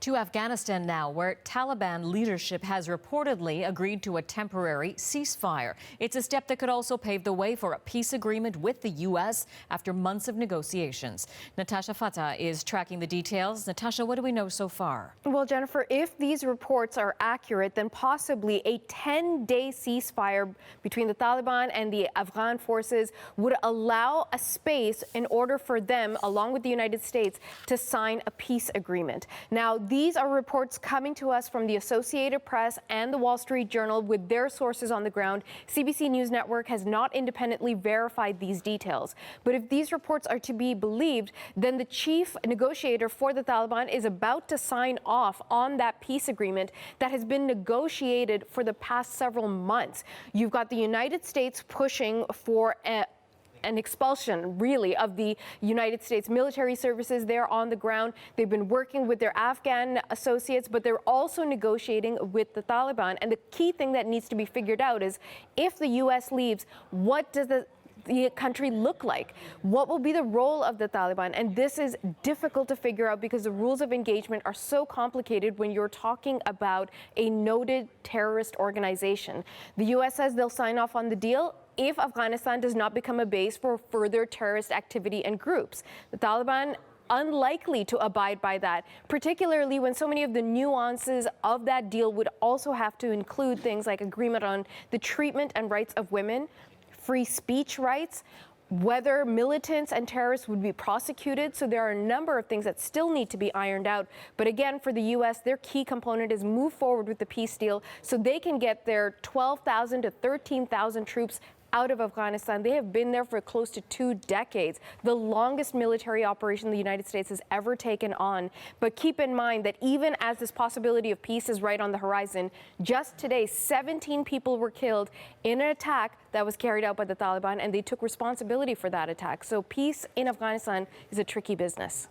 To Afghanistan now, where Taliban leadership has reportedly agreed to a temporary ceasefire. It's a step that could also pave the way for a peace agreement with the U.S. after months of negotiations. Natasha Fatah is tracking the details. Natasha, what do we know so far? Well, Jennifer, if these reports are accurate, then possibly a 10-day ceasefire between the Taliban and the Afghan forces would allow a space in order for them, along with the United States, to sign a peace agreement. Now, these are reports coming to us from the Associated Press and the Wall Street Journal with their sources on the ground. CBC News Network has not independently verified these details. But if these reports are to be believed, then the chief negotiator for the Taliban is about to sign off on that peace agreement that has been negotiated for the past several months. You've got the United States pushing for an expulsion, really, of the United States military services there on the ground. They've been working with their Afghan associates, but they're also negotiating with the Taliban. And the key thing that needs to be figured out is if the U.S. leaves, what does the country look like? What will be the role of the Taliban? And this is difficult to figure out because the rules of engagement are so complicated when you're talking about a noted terrorist organization. The U.S. says they'll sign off on the deal if Afghanistan does not become a base for further terrorist activity and groups. The Taliban unlikely to abide by that, particularly when so many of the nuances of that deal would also have to include things like agreement on the treatment and rights of women, free speech rights, whether militants and terrorists would be prosecuted. So there are a number of things that still need to be ironed out. But again, for the U.S., their key component is move forward with the peace deal so they can get their 12,000 to 13,000 troops out of Afghanistan. They have been there for close to 2 decades, the longest military operation the United States has ever taken on. But keep in mind that even as this possibility of peace is right on the horizon, just today, 17 people were killed in an attack that was carried out by the Taliban, and they took responsibility for that attack. So peace in Afghanistan is a tricky business.